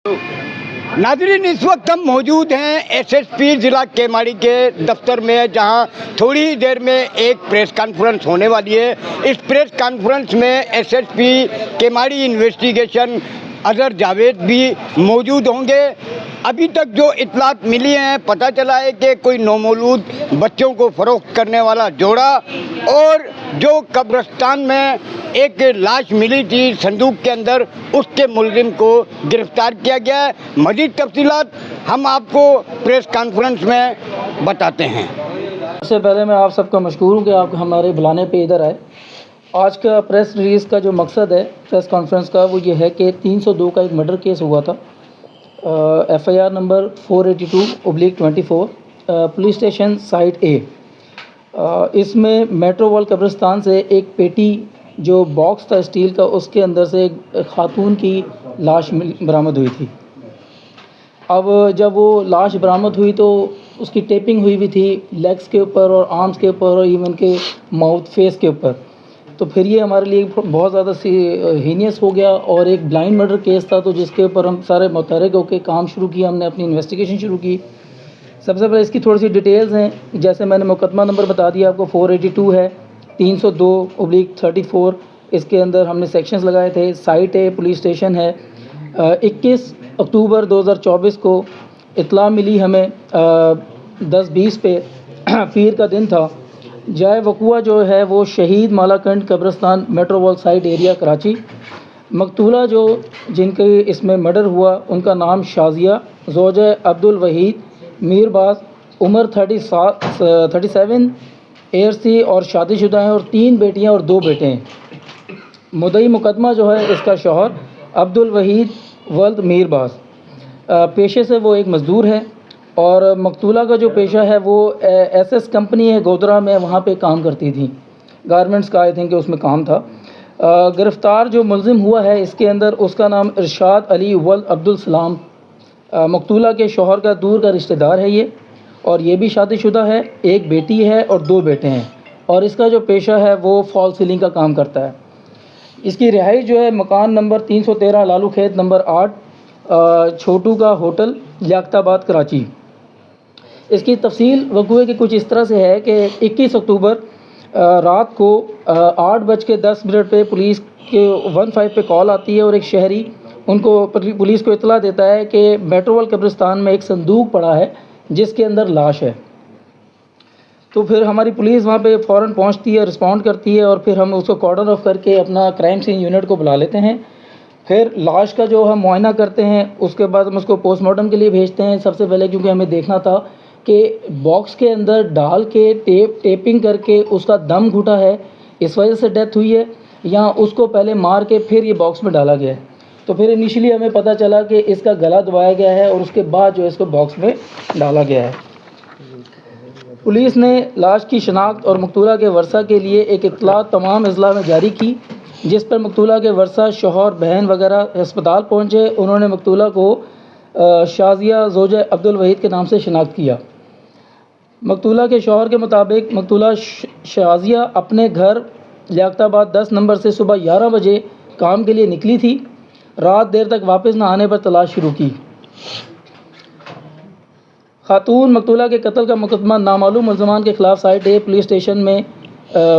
नाज़रीन, इस वक्त हम मौजूद हैं एसएसपी ज़िला केमाड़ी के दफ्तर में, जहां थोड़ी ही देर में एक प्रेस कॉन्फ्रेंस होने वाली है। इस प्रेस कॉन्फ्रेंस में एसएसपी केमाड़ी इन्वेस्टिगेशन अजहर जावेद भी मौजूद होंगे। अभी तक जो इत्तलात मिली हैं, पता चला है कि कोई नौमौलूद बच्चों को फ़रोख्त करने वाला जोड़ा और जो कब्रिस्तान में एक लाश मिली थी संदूक के अंदर, उसके मुलजिम को गिरफ्तार किया गया है। मज़ीद तफसीलात हम आपको प्रेस कॉन्फ्रेंस में बताते हैं। सबसे पहले मैं आप सबका मशकूर हूँ कि आप हमारे बुलाने पे इधर आए। आज का प्रेस रिलीज़ का जो मकसद है प्रेस कॉन्फ्रेंस का, वो ये है कि 302 का एक मर्डर केस हुआ था, FIR number 482/24, police station site A. इसमें मेट्रो वॉल कब्रिस्तान से एक पेटी जो बॉक्स था स्टील का, उसके अंदर से एक खातून की लाश बरामद हुई थी। अब जब वो लाश बरामद हुई तो उसकी टेपिंग हुई थी लेग्स के ऊपर और आर्म्स के ऊपर और इवन के माउथ फेस के ऊपर। तो फिर ये हमारे लिए बहुत ज़्यादा हीनियस हो गया और एक ब्लाइंड मर्डर केस था, तो जिसके ऊपर हम सारे मुतहर्रिक होकर काम शुरू किया, हमने अपनी इन्वेस्टिगेशन शुरू की। सबसे पहले इसकी थोड़ी सी डिटेल्स हैं। जैसे मैंने मुकदमा नंबर बता दिया आपको, 482 है, 302/34। इसके अंदर हमने सेक्शंस लगाए थे। साइट ए पुलिस स्टेशन है। 21 अक्टूबर 2024 को इत्तला मिली हमें 10:20 पे पीर का दिन था। जाए वकुआ जो है वो शहीद मालाकंड कब्रिस्तान Metroville site area Karachi. मकतूला जो जिनके इसमें मर्डर हुआ, उनका नाम शाजिया ज़ौजा अब्दुल वहीद मीरबाज, उम्र 37 ARC और शादीशुदा हैं और 3 बेटियां और 2 बेटे हैं। मुद्दई मुकदमा जो है इसका शौहर अब्दुल वहीद वल्द मीरबाज, पेशे से वो एक मज़दूर है और मकतूला का जो पेशा है वो SS कंपनी है गोदरा में, वहाँ पे काम करती थी, गारमेंट्स का आई थिंक उसमें काम था। गिरफ़्तार जो मुलजिम हुआ है इसके अंदर, उसका नाम इरशाद अली वल्द अब्दुल सलाम, मकतूला के शौहर का दूर का रिश्तेदार है ये, और ये भी शादीशुदा है, एक बेटी है और 2 बेटे हैं, और इसका जो पेशा है वो फॉल सीलिंग का काम करता है। इसकी रिहाइश जो है मकान नंबर 313 लालू खेत नंबर 8, छोटू का होटल, लियाकताबाद कराची। इसकी तफसील वक़ुए की कुछ इस तरह से है कि 21 अक्टूबर रात को 8:10 पे पुलिस के 15 पे कॉल आती है और एक शहरी उनको पुलिस को इतला देता है कि मेट्रो वॉल कब्रिस्तान में एक संदूक पड़ा है जिसके अंदर लाश है। तो फिर हमारी पुलिस वहाँ पे फ़ौरन पहुँचती है, रिस्पॉन्ड करती है, और फिर हम उसको कॉर्डन ऑफ करके अपना क्राइम सीन यूनिट को बुला लेते हैं। फिर लाश का जो हम मुआयना करते हैं, उसके बाद हम उसको पोस्टमार्टम के लिए भेजते हैं। सबसे पहले क्योंकि हमें देखना था कि बॉक्स के अंदर डाल के टेपिंग करके उसका दम घुटा है, इस वजह से डेथ हुई है, या उसको पहले मार के फिर ये बॉक्स में डाला गया है। तो फिर इनिशियली हमें पता चला कि इसका गला दबाया गया है और उसके बाद जो इसको बॉक्स में डाला गया है। पुलिस ने लाश की शनाख्त और मकतूला के वर्सा के लिए एक इत्तला तमाम अजला में जारी की, जिस पर मकतूला के वर्सा, शौहर, बहन वगैरह अस्पताल पहुँचे। उन्होंने मकतूला को शाजिया ज़ौजा अब्दुल वहीद के नाम से शनाख्त किया। मकतूला के शौहर के मुताबिक मकतूला शाजिया अपने घर लियाकताबाद 10 नंबर से सुबह 11 बजे काम के लिए निकली थी। रात देर तक वापस न आने पर तलाश शुरू की। खातून मकतूला के कत्ल का मुकदमा नामालूम मुल्ज़मान के ख़िलाफ़ साइट ए पुलिस स्टेशन में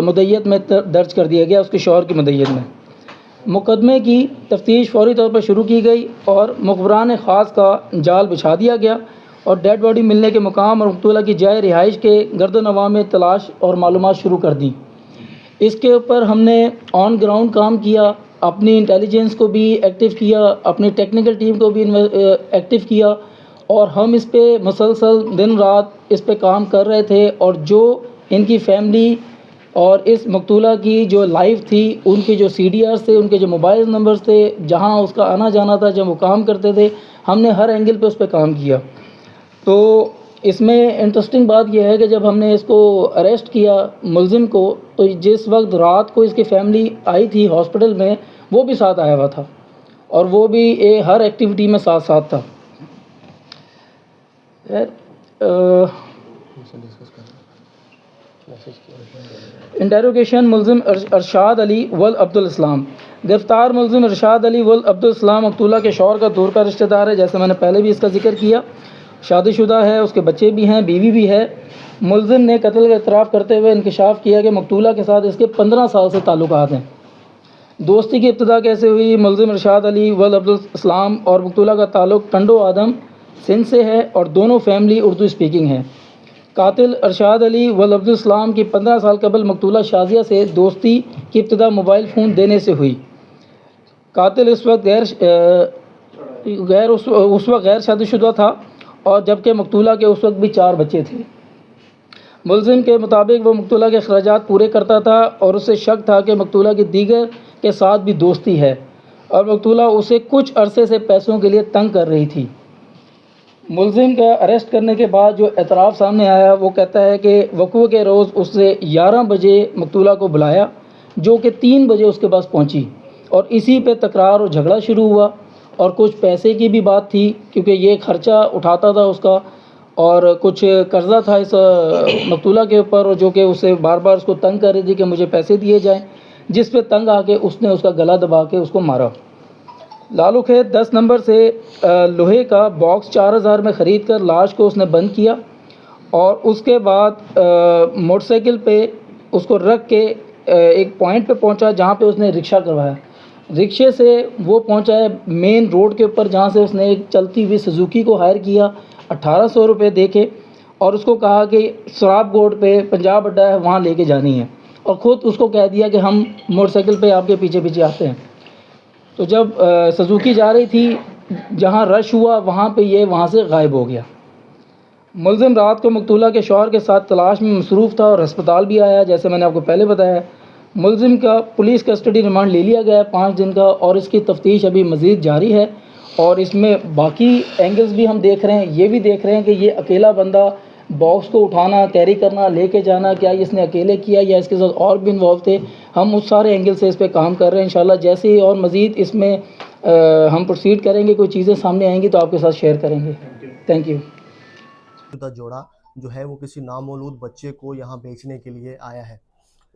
मुद्दईयत में दर्ज कर दिया गया, उसके शौहर की मुद्दईयत में। मुकदमे की तफ्तीश फौरी तौर पर शुरू की गई और मुखबरान ख़ास का जाल बिछा दिया गया और डेड बॉडी मिलने के मुकाम और मकतूला की जाए रिहाइश के गर्दनवा में तलाश और मालूमात शुरू कर दी। इसके ऊपर हमने ऑन ग्राउंड काम किया, अपनी इंटेलिजेंस को भी एक्टिव किया, अपनी टेक्निकल टीम को भी एक्टिव किया, और हम इस पे मुसलसल दिन रात इस पे काम कर रहे थे। और जो इनकी फैमिली और इस मकतूला की जो लाइफ थी, उनके जो CDRs थे, उनके जो मोबाइल नंबर्स थे, जहां उसका आना जाना था, जब वो काम करते थे, हमने हर एंगल पे उस पर काम किया। तो इसमें इंटरेस्टिंग बात यह है कि जब हमने इसको अरेस्ट किया मुलजिम को, तो जिस वक्त रात को इसकी फैमिली आई थी हॉस्पिटल में, वो भी साथ आया हुआ था और वो भी हर एक्टिविटी में साथ साथ था। इंटेरोगेशन मुलजिम अरशाद अली वल अब्दुल इस्लाम। गिरफ्तार मुलजिम अरशाद अली वल अब्दुल इस्लाम मकतूला के शौहर का दूर का रिश्तेदार है, जैसे मैंने पहले भी इसका जिक्र किया। शादीशुदा है, उसके बच्चे भी हैं, बीवी भी है। मुलजिम ने कत्ल का इतराफ़ करते हुए इंकशाफ किया कि मकतूला के साथ इसके 15 साल से ताल्लुकात हैं। दोस्ती की इब्तिदा कैसे हुई? मुलजिम अरशाद अली वल अब्दुल इस्लाम और मकतूला का ताल्लुक़ टंडो आदम सिंध से है और दोनों फैमिली उर्दू स्पीकिंग है। कातिल अरशाद अली वल अब्दुल इस्लाम की 15 साल कबल मकतूला शाजिया से दोस्ती की इब्तिदा मोबाइल फ़ोन देने से हुई। कातिल उस वक्त गैर शादीशुदा था और जबकि मकतूला के उस वक्त भी 4 बच्चे थे। मुलजिम के मुताबिक वो मकतूला के अखराजात पूरे करता था और उसे शक था कि मकतूला की दीगर के साथ भी दोस्ती है और मकतूला उसे कुछ अरसे से पैसों के लिए तंग कर रही थी। मुलजिम का अरेस्ट करने के बाद जो एतराफ़ सामने आया, वो कहता है कि वक़्फ़े के रोज़ उससे 11 बजे मकतूला को बुलाया, जो कि 3 बजे उसके पास पहुंची और इसी पे तकरार और झगड़ा शुरू हुआ और कुछ पैसे की भी बात थी, क्योंकि ये ख़र्चा उठाता था उसका और कुछ कर्ज़ा था इस मकतूला के ऊपर, और जो कि उसे बार बार उसको तंग कर रही थी कि मुझे पैसे दिए जाएँ, जिस पे तंग आके उसने उसका गला दबा के उसको मारा। लालू खेत 10 नंबर से लोहे का बॉक्स 4000 में ख़रीद कर लाश को उसने बंद किया और उसके बाद मोटरसाइकिल पे उसको रख के एक पॉइंट पे पहुंचा जहां पे उसने रिक्शा करवाया। रिक्शे से वो पहुंचा है मेन रोड के ऊपर, जहां से उसने एक चलती हुई सुजुकी को हायर किया 1800 रुपये दे के और उसको कहा कि सराब गोड पे पंजाब अड्डा है, वहाँ लेके जानी है, और ख़ुद उसको कह दिया कि हम मोटरसाइकिल पे आपके पीछे पीछे आते हैं। तो जब सुजुकी जा रही थी, जहाँ रश हुआ वहाँ पे ये वहाँ से गायब हो गया। मुलजिम रात को मकतूला के शौहर के साथ तलाश में मसरूफ़ था और अस्पताल भी आया, जैसे मैंने आपको पहले बताया। मुलजिम का पुलिस कस्टडी रिमांड ले लिया गया है 5 दिन का और इसकी तफ्तीश अभी मज़ीद जारी है और इसमें बाकी एंगल्स भी हम देख रहे हैं। ये भी देख रहे हैं कि ये अकेला बंदा बॉक्स को उठाना, कैरी करना, लेके जाना, क्या इसने अकेले किया या इसके साथ और भी इन्वॉल्व थे। हम उस सारे एंगल से इस पर काम कर रहे हैं। इंशाल्लाह जैसे ही और मज़ीद इसमें हम प्रोसीड करेंगे, कोई चीज़ें सामने आएंगी तो आपके साथ शेयर करेंगे। Thank you. जोड़ा जो है वो किसी नामौलूद बच्चे को यहाँ बेचने के लिए आया है।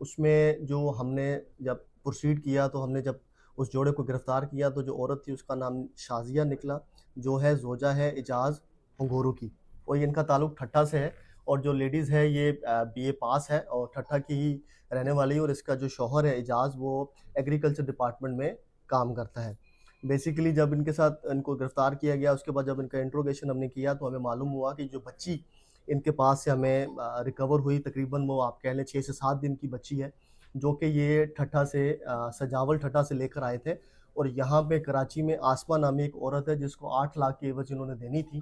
उसमें जो हमने जब प्रोसीड किया तो हमने जब उस जोड़े को गिरफ़्तार किया तो जो औरत थी उसका नाम शाजिया निकला, जो है ज़ोजा है इजाज़ अंगोरू की, और इनका ताल्लुक़ ठट्ठा से है। और जो लेडीज़ है ये BA पास है और ठट्ठा की ही रहने वाली, और इसका जो शौहर है इजाज़ वो एग्रीकल्चर डिपार्टमेंट में काम करता है। बेसिकली जब इनके साथ इनको गिरफ़्तार किया गया, उसके बाद जब इनका इंट्रोगेशन हमने किया तो हमें मालूम हुआ कि जो बच्ची इनके पास से हमें रिकवर हुई, तकरीबन वो आप कह लें 6 से 7 दिन की बच्ची है, जो कि ये ठट्ठा से सजावल ठट्ठा से लेकर आए थे। और यहाँ पे कराची में आसमा नामी एक औरत है जिसको 8 लाख की एवज इन्होंने देनी थी।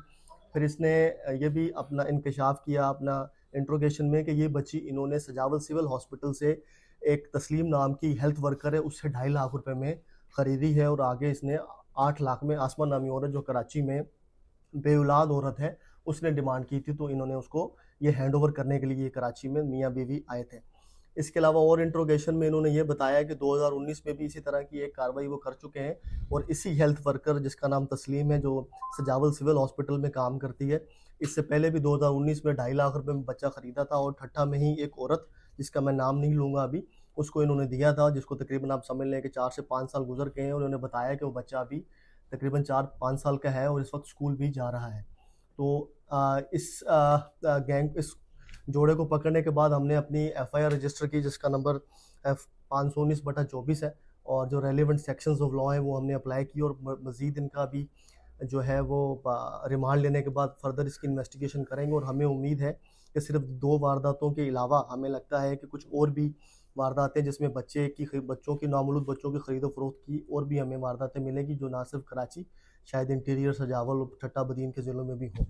फिर इसने ये भी अपना इंकशाफ किया अपना इंट्रोगेशन में कि ये बच्ची इन्होंने सजावल सिविल हॉस्पिटल से एक तस्लीम नाम की हेल्थ वर्कर है उससे 2.5 लाख रुपए में ख़रीदी है, और आगे इसने 8 लाख में आसमा नामी औरत जो कराची में बेऔलाद औरत है उसने डिमांड की थी, तो इन्होंने उसको ये हैंड ओवर करने के लिए ये कराची में मियाँ बीवी आए थे। इसके अलावा और इंट्रोगेशन में इन्होंने ये बताया कि 2019 में भी इसी तरह की एक कार्रवाई वो कर चुके हैं, और इसी हेल्थ वर्कर जिसका नाम तस्लीम है जो सजावल सिविल हॉस्पिटल में काम करती है, इससे पहले भी 2019 में 2.5 लाख रुपए में बच्चा ख़रीदा था, और ठट्ठा में ही एक औरत जिसका मैं नाम नहीं लूँगा अभी, उसको इन्होंने दिया था, जिसको तकरीबन आप समझ लें कि 4 से 5 साल गुजर गए हैं, और उन्होंने बताया कि वो बच्चा अभी तकरीबन 4-5 साल का है और इस वक्त स्कूल भी जा रहा है। तो इस जोड़े को पकड़ने के बाद हमने अपनी FIR रजिस्टर की, जिसका नंबर F519/24 है, और जो रेलिवेंट सेक्शंस ऑफ लॉ हैं वो हमने अप्लाई की, और मज़ीद इनका भी जो है वो रिमांड लेने के बाद फर्दर इसकी इन्वेस्टिगेशन करेंगे। और हमें उम्मीद है कि सिर्फ 2 वारदातों के अलावा हमें लगता है कि कुछ और भी वारदातें जिसमें बच्चों की नामौलूद बच्चों की ख़रीदो फरोख्त की और भी हमें वारदातें मिलेगी, जो ना सिर्फ कराची, शायद इंटीरियर, सजावल और ठट्टा बदीन के ज़िलों में भी हो।